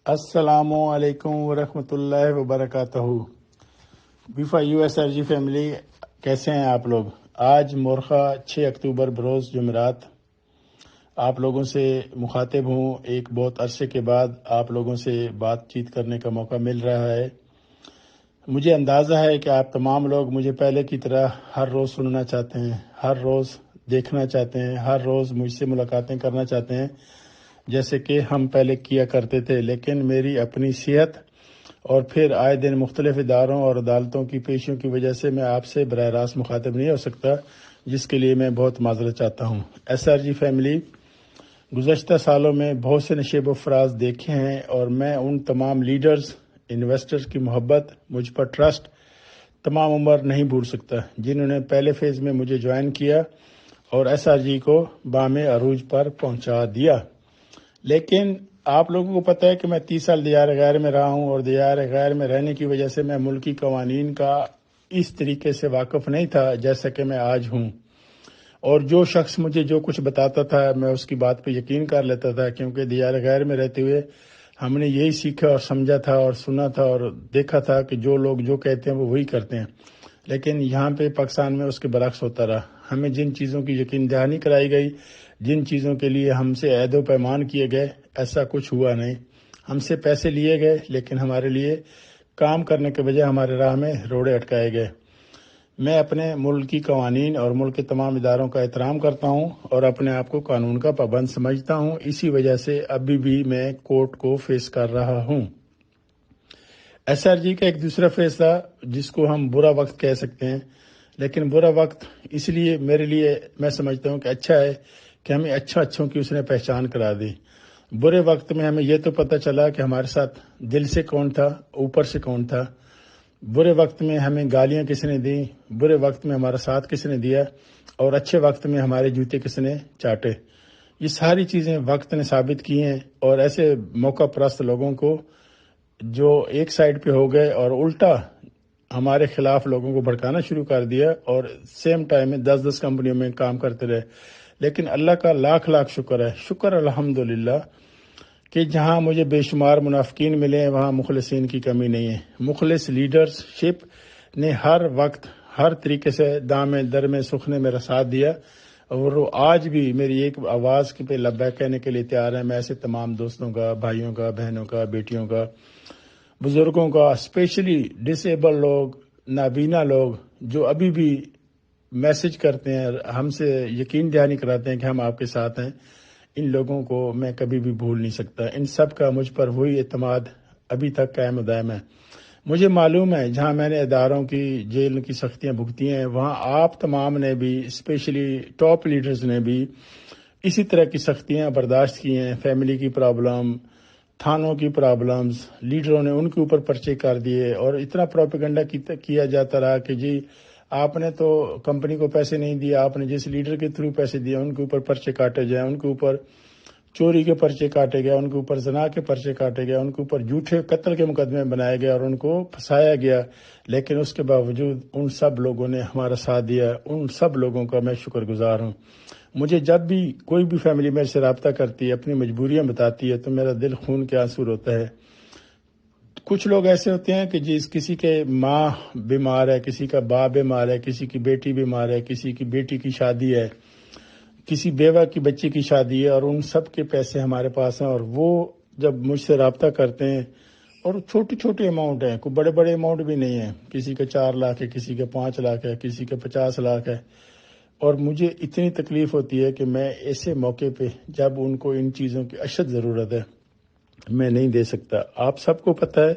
السلام علیکم ورحمۃ اللہ وبرکاتہ۔ بیفا U S R G family, کیسے ہیں آپ لوگ؟ آج مورخہ 6 اکتوبر بروز جمعرات آپ لوگوں سے مخاطب ہوں۔ ایک بہت عرصے کے بعد آپ لوگوں سے بات چیت کرنے کا موقع مل رہا ہے۔ مجھے اندازہ ہے کہ آپ تمام لوگ مجھے پہلے کی طرح ہر روز سننا چاہتے ہیں، ہر روز دیکھنا چاہتے ہیں، ہر روز مجھ سے ملاقاتیں کرنا چاہتے ہیں جیسے کہ ہم پہلے کیا کرتے تھے، لیکن میری اپنی صحت اور پھر آئے دن مختلف اداروں اور عدالتوں کی پیشیوں کی وجہ سے میں آپ سے براہ راست مخاطب نہیں ہو سکتا، جس کے لیے میں بہت معذرت چاہتا ہوں۔ ایس آر جی فیملی، گزشتہ سالوں میں بہت سے نشیب و فراز دیکھے ہیں اور میں ان تمام لیڈرز، انویسٹرز کی محبت، مجھ پر ٹرسٹ تمام عمر نہیں بھول سکتا، جنہوں نے پہلے فیز میں مجھے جوائن کیا اور ایس آر جی کو بام عروج پر پہنچا دیا۔ لیکن آپ لوگوں کو پتہ ہے کہ میں 30 سال دیار غیر میں رہا ہوں، اور دیار غیر میں رہنے کی وجہ سے میں ملکی قوانین کا اس طریقے سے واقف نہیں تھا جیسا کہ میں آج ہوں، اور جو شخص مجھے جو کچھ بتاتا تھا میں اس کی بات پہ یقین کر لیتا تھا، کیونکہ دیار غیر میں رہتے ہوئے ہم نے یہی سیکھا اور سمجھا تھا اور سنا تھا اور دیکھا تھا کہ جو لوگ جو کہتے ہیں وہ وہی کرتے ہیں، لیکن یہاں پہ پاکستان میں اس کے برعکس ہوتا رہا۔ ہمیں جن چیزوں کی یقین دہانی کرائی گئی، جن چیزوں کے لیے ہم سے عہد و پیمان کیے گئے، ایسا کچھ ہوا نہیں۔ ہم سے پیسے لیے گئے، لیکن ہمارے لیے کام کرنے کے بجائے ہمارے راہ میں روڑے اٹکائے گئے۔ میں اپنے ملک کی قوانین اور ملک کے تمام اداروں کا احترام کرتا ہوں اور اپنے آپ کو قانون کا پابند سمجھتا ہوں، اسی وجہ سے ابھی بھی میں کورٹ کو فیس کر رہا ہوں۔ ایس آر جی کا ایک دوسرا فیصلہ جس کو ہم برا وقت کہہ سکتے ہیں، لیکن برا وقت اس لیے میرے لیے میں سمجھتا ہوں کہ اچھا ہے کہ ہمیں اچھوں کی اس نے پہچان کرا دی۔ برے وقت میں ہمیں یہ تو پتہ چلا کہ ہمارے ساتھ دل سے کون تھا، اوپر سے کون تھا۔ برے وقت میں ہمیں گالیاں کس نے دیں، برے وقت میں ہمارا ساتھ کس نے دیا، اور اچھے وقت میں ہمارے جوتے کس نے چاٹے۔ یہ ساری چیزیں وقت نے ثابت کی ہیں، اور ایسے موقع پرست لوگوں کو جو ایک سائیڈ پہ ہو گئے اور الٹا ہمارے خلاف لوگوں کو بھڑکانا شروع کر دیا، اور سیم ٹائم میں 10 کمپنیوں میں کام کرتے رہے۔ لیکن اللہ کا لاکھ شکر ہے، شکر الحمدللہ، کہ جہاں مجھے بے شمار منافقین ملے ہیں وہاں مخلصین کی کمی نہیں ہے۔ مخلص لیڈرشپ نے ہر وقت ہر طریقے سے دام در میں سخنے میرا ساتھ دیا، اور وہ آج بھی میری ایک آواز پہ لبیک کہنے کے لیے تیار ہے۔ میں ایسے تمام دوستوں کا، بھائیوں کا، بہنوں کا، بیٹیوں کا، بزرگوں کا، اسپیشلی ڈسیبل لوگ، نابینا لوگ جو ابھی بھی میسج کرتے ہیں، ہم سے یقین دہانی کراتے ہیں کہ ہم آپ کے ساتھ ہیں، ان لوگوں کو میں کبھی بھی بھول نہیں سکتا۔ ان سب کا مجھ پر وہی اعتماد ابھی تک قائم و دائم ہے۔ مجھے معلوم ہے جہاں میں نے اداروں کی، جیل کی سختیاں بھگتی ہیں، وہاں آپ تمام نے بھی، اسپیشلی ٹاپ لیڈرز نے بھی اسی طرح کی سختیاں برداشت کی ہیں۔ فیملی کی پرابلم، تھانوں کی پرابلمز، لیڈروں نے ان کے اوپر پرچے کر دیے، اور اتنا پروپیگنڈا کیا جاتا رہا کہ جی آپ نے تو کمپنی کو پیسے نہیں دیے، آپ نے جس لیڈر کے تھرو پیسے دیے ان کے اوپر پرچے کاٹے جائیں، ان کے اوپر چوری کے پرچے کاٹے گئے، ان کے اوپر زنا کے پرچے کاٹے گئے، ان کے اوپر جھوٹے قتل کے مقدمے بنائے گئے اور ان کو پھنسایا گیا۔ لیکن اس کے باوجود ان سب لوگوں نے ہمارا ساتھ دیا، ان سب لوگوں کا میں شکر گزار ہوں۔ مجھے جب بھی کوئی بھی فیملی میرے سے رابطہ کرتی ہے، اپنی مجبوریاں بتاتی ہے، تو میرا دل خون کے آنسو ہوتا ہے۔ کچھ لوگ ایسے ہوتے ہیں کہ کسی کے ماں بیمار ہے، کسی کا باپ بیمار ہے، کسی کی بیٹی بیمار ہے، کسی کی بیٹی کی شادی ہے، کسی بیوہ کی بچی کی شادی ہے، اور ان سب کے پیسے ہمارے پاس ہیں، اور وہ جب مجھ سے رابطہ کرتے ہیں، اور چھوٹی اماؤنٹ ہیں، کوئی بڑے بڑے اماؤنٹ بھی نہیں ہیں، کسی کا 4 لاکھ ہے، کسی کا 5 لاکھ ہے، کسی کا 50 لاکھ ہے، اور مجھے اتنی تکلیف ہوتی ہے کہ میں ایسے موقع پہ جب ان کو ان چیزوں کی اشد ضرورت ہے میں نہیں دے سکتا۔ آپ سب کو پتہ ہے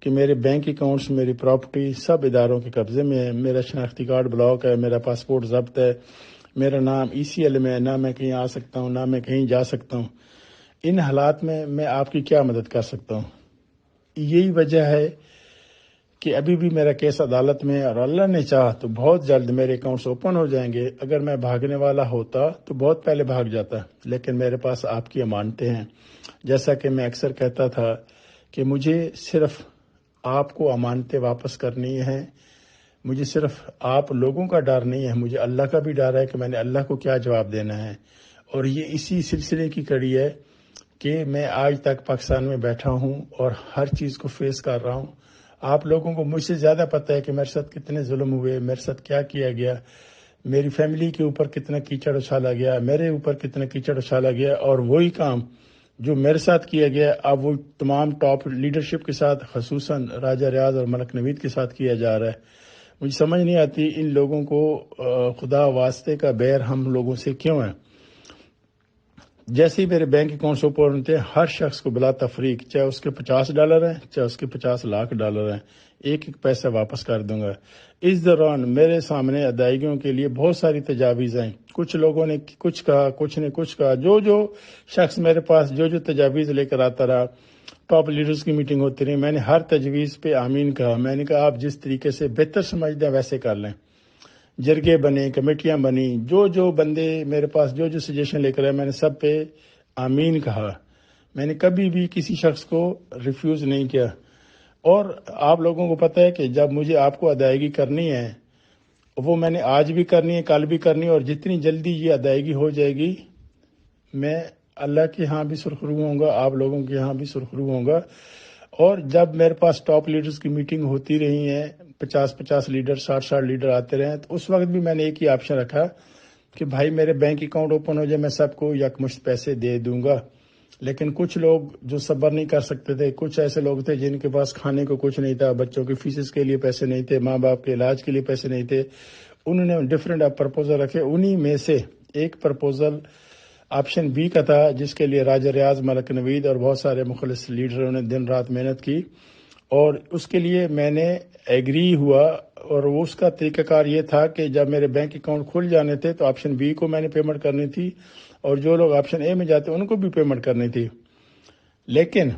کہ میرے بینک اکاؤنٹس، میری پراپرٹی سب اداروں کے قبضے میں ہے، میرا شناختی کارڈ بلاک ہے، میرا پاسپورٹ ضبط ہے، میرا نام ECL میں ہے، نہ میں کہیں آ سکتا ہوں، نہ میں کہیں جا سکتا ہوں۔ ان حالات میں آپ کی کیا مدد کر سکتا ہوں؟ یہی وجہ ہے کہ ابھی بھی میرا کیس عدالت میں ہے، اور اللہ نے چاہا تو بہت جلد میرے اکاؤنٹس اوپن ہو جائیں گے۔ اگر میں بھاگنے والا ہوتا تو بہت پہلے بھاگ جاتا، لیکن میرے پاس آپ کی امانتیں ہیں۔ جیسا کہ میں اکثر کہتا تھا کہ مجھے صرف آپ کو امانتیں واپس کرنی ہیں، مجھے صرف آپ لوگوں کا ڈر نہیں ہے، مجھے اللہ کا بھی ڈر ہے کہ میں نے اللہ کو کیا جواب دینا ہے۔ اور یہ اسی سلسلے کی کڑی ہے کہ میں آج تک پاکستان میں بیٹھا ہوں اور ہر چیز کو فیس کر رہا ہوں. آپ لوگوں کو مجھ سے زیادہ پتہ ہے کہ میرے ساتھ کتنے ظلم ہوئے، میرے ساتھ کیا کیا گیا، میری فیملی کے اوپر کتنا کیچڑ اچھالا گیا، میرے اوپر کتنا کیچڑ اچھالا گیا. اور وہی کام جو میرے ساتھ کیا گیا اب وہ تمام ٹاپ لیڈرشپ کے ساتھ، خصوصاً راجہ ریاض اور ملک نوید کے ساتھ کیا جا رہا ہے. مجھے سمجھ نہیں آتی ان لوگوں کو خدا واسطے کا بیر ہم لوگوں سے کیوں ہے. جیسے ہی میرے بینک اکاؤنٹس اوپن ہوتے ہیں، ہر شخص کو بلا تفریق، چاہے اس کے $50 ہیں، چاہے اس کے $50 لاکھ ہیں، ایک ایک پیسہ واپس کر دوں گا. اس دوران میرے سامنے ادائیگیوں کے لیے بہت ساری تجاویز آئیں. کچھ لوگوں نے کچھ کہا، کچھ نے کچھ کہا. جو شخص میرے پاس جو تجاویز لے کر آتا رہا، ٹاپ لیڈرز کی میٹنگ ہوتی رہی، میں نے ہر تجویز پہ آمین کہا. میں نے کہا آپ جس طریقے سے بہتر سمجھتے ہیں ویسے کر لیں. جرگے بنے، کمیٹیاں بنی، جو بندے میرے پاس جو سجیشن لے کر آئے، میں نے سب پہ آمین کہا. میں نے کبھی بھی کسی شخص کو ریفیوز نہیں کیا. اور آپ لوگوں کو پتہ ہے کہ جب مجھے آپ کو ادائیگی کرنی ہے، وہ میں نے آج بھی کرنی ہے، کل بھی کرنی ہے، اور جتنی جلدی یہ ادائیگی ہو جائے گی میں اللہ کے ہاں بھی سرخرو ہوں گا، آپ لوگوں کے ہاں بھی سرخرو ہوں گا. اور جب میرے پاس ٹاپ لیڈرز کی میٹنگ ہوتی رہی ہیں، 50 لیڈر، 60 لیڈر آتے رہے ہیں، تو اس وقت بھی میں نے ایک ہی آپشن رکھا کہ بھائی میرے بینک اکاؤنٹ اوپن ہو جائے، میں سب کو یکمشت پیسے دے دوں گا. لیکن کچھ لوگ جو صبر نہیں کر سکتے تھے، کچھ ایسے لوگ تھے جن کے پاس کھانے کو کچھ نہیں تھا، بچوں کی فیسز کے لیے پیسے نہیں تھے، ماں باپ کے علاج کے لیے پیسے نہیں تھے، انہوں نے ڈفرینٹ پرپوزل رکھے. انہی میں سے ایک پرپوزل آپشن بی کا تھا، جس کے لیے راجہ ریاض، ملک نوید اور بہت سارے مخلص لیڈروں نے دن رات محنت کی، اور اس کے لیے میں نے ایگری ہوا. اور اس کا طریقہ کار یہ تھا کہ جب میرے بینک اکاؤنٹ کھل جانے تھے تو آپشن بی کو میں نے پیمنٹ کرنی تھی، اور جو لوگ آپشن اے میں جاتے ان کو بھی پیمنٹ کرنی تھی. لیکن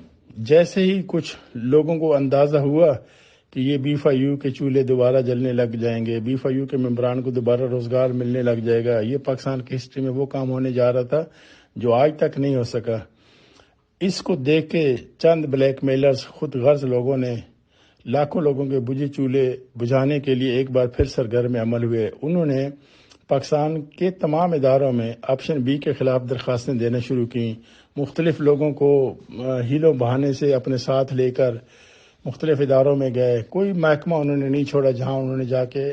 جیسے ہی کچھ لوگوں کو اندازہ ہوا کہ یہ B5U کے چولہے دوبارہ جلنے لگ جائیں گے، B5U کے ممبران کو دوبارہ روزگار ملنے لگ جائے گا، یہ پاکستان کی ہسٹری میں وہ کام ہونے جا رہا تھا جو آج تک نہیں ہو سکا. اس کو دیکھ کے چند بلیک میلرز، خود غرض لوگوں نے لاکھوں لوگوں کے بجھے چولہے بجھانے کے لیے ایک بار پھر سرگرم عمل ہوئے. انہوں نے پاکستان کے تمام اداروں میں آپشن بی کے خلاف درخواستیں دینا شروع کی. مختلف لوگوں کو ہیلوں بہانے سے اپنے ساتھ لے کر مختلف اداروں میں گئے. کوئی محکمہ انہوں نے نہیں چھوڑا جہاں انہوں نے جا کے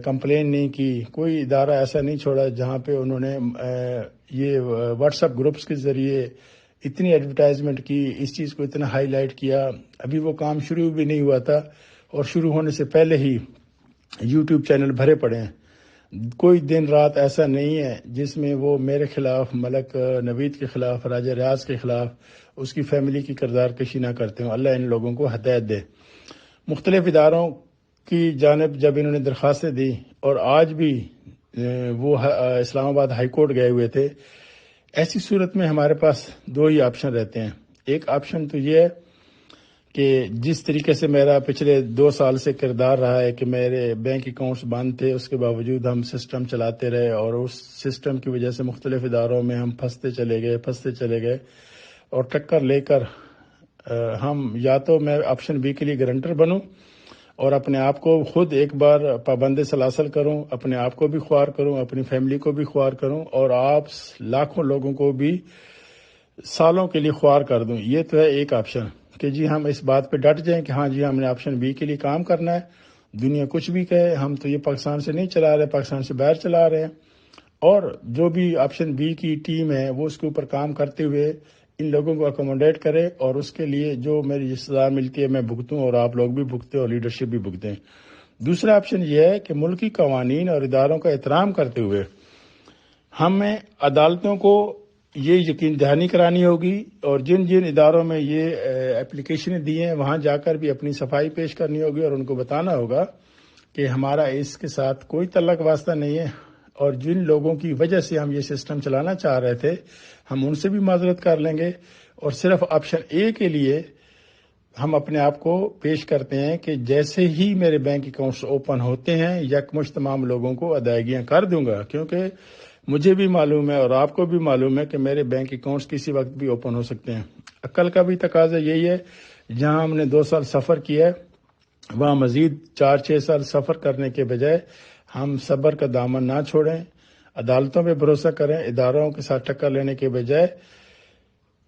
کمپلین نہیں کی. کوئی ادارہ ایسا نہیں چھوڑا جہاں پہ انہوں نے یہ واٹس ایپ گروپس کے ذریعے اتنی ایڈورٹائزمنٹ کی، اس چیز کو اتنا ہائی لائٹ کیا. ابھی وہ کام شروع بھی نہیں ہوا تھا اور شروع ہونے سے پہلے ہی یوٹیوب چینل بھرے پڑے ہیں. کوئی دن رات ایسا نہیں ہے جس میں وہ میرے خلاف، ملک نوید کے خلاف، راجہ ریاض کے خلاف، اس کی فیملی کی کردار کشی نہ کرتے ہوں. اللہ ان لوگوں کو ہدایت دے. مختلف اداروں کی جانب جب انہوں نے درخواستیں دی، اور آج بھی وہ اسلام آباد ہائی کورٹ گئے ہوئے تھے، ایسی صورت میں ہمارے پاس دو ہی آپشن رہتے ہیں. ایک آپشن تو یہ ہے کہ جس طریقے سے میرا پچھلے 2 سال سے کردار رہا ہے کہ میرے بینک اکاؤنٹس بند تھے، اس کے باوجود ہم سسٹم چلاتے رہے، اور اس سسٹم کی وجہ سے مختلف اداروں میں ہم پھنستے چلے گئے اور ٹکر لے کر ہم یا تو میں آپشن بی کے لیے گارنٹر بنوں اور اپنے آپ کو خود ایک بار پابند سلاسل کروں، اپنے آپ کو بھی خوار کروں، اپنی فیملی کو بھی خوار کروں، اور آپ لاکھوں لوگوں کو بھی سالوں کے لیے خوار کر دوں. یہ تو ہے ایک آپشن کہ جی ہم اس بات پہ ڈٹ جائیں کہ ہاں جی ہم نے آپشن بی کے لیے کام کرنا ہے، دنیا کچھ بھی کہے، ہم تو یہ پاکستان سے نہیں چلا رہے، پاکستان سے باہر چلا رہے ہیں. اور جو بھی آپشن بی کی ٹیم ہے وہ اس کے اوپر کام کرتے ہوئے ان لوگوں کو اکوموڈیٹ کرے، اور اس کے لیے جو میری سزا ملتی ہے میں بھگتوں، اور آپ لوگ بھی بھگتے اور لیڈرشپ بھی بھگتیں. دوسرا آپشن یہ ہے کہ ملکی قوانین اور اداروں کا احترام کرتے ہوئے ہمیں عدالتوں کو یہ یقین دہانی کرانی ہوگی، اور جن اداروں میں یہ اپلیکیشنیں دی ہیں وہاں جا کر بھی اپنی صفائی پیش کرنی ہوگی، اور ان کو بتانا ہوگا کہ ہمارا اس کے ساتھ کوئی تعلق واسطہ نہیں ہے، اور جن لوگوں کی وجہ سے ہم یہ سسٹم چلانا چاہ رہے تھے ہم ان سے بھی معذرت کر لیں گے. اور صرف آپشن اے کے لیے ہم اپنے آپ کو پیش کرتے ہیں کہ جیسے ہی میرے بینک اکاؤنٹس اوپن ہوتے ہیں یکمشت تمام لوگوں کو ادائیگیاں کر دوں گا، کیونکہ مجھے بھی معلوم ہے اور آپ کو بھی معلوم ہے کہ میرے بینک اکاؤنٹس کسی وقت بھی اوپن ہو سکتے ہیں. عقل کا بھی تقاضا یہی ہے، جہاں ہم نے 2 سال سفر کیا ہے وہاں مزید 4-6 سال سفر کرنے کے بجائے ہم صبر کا دامن نہ چھوڑیں، عدالتوں پہ بھروسہ کریں، اداروں کے ساتھ ٹکر لینے کے بجائے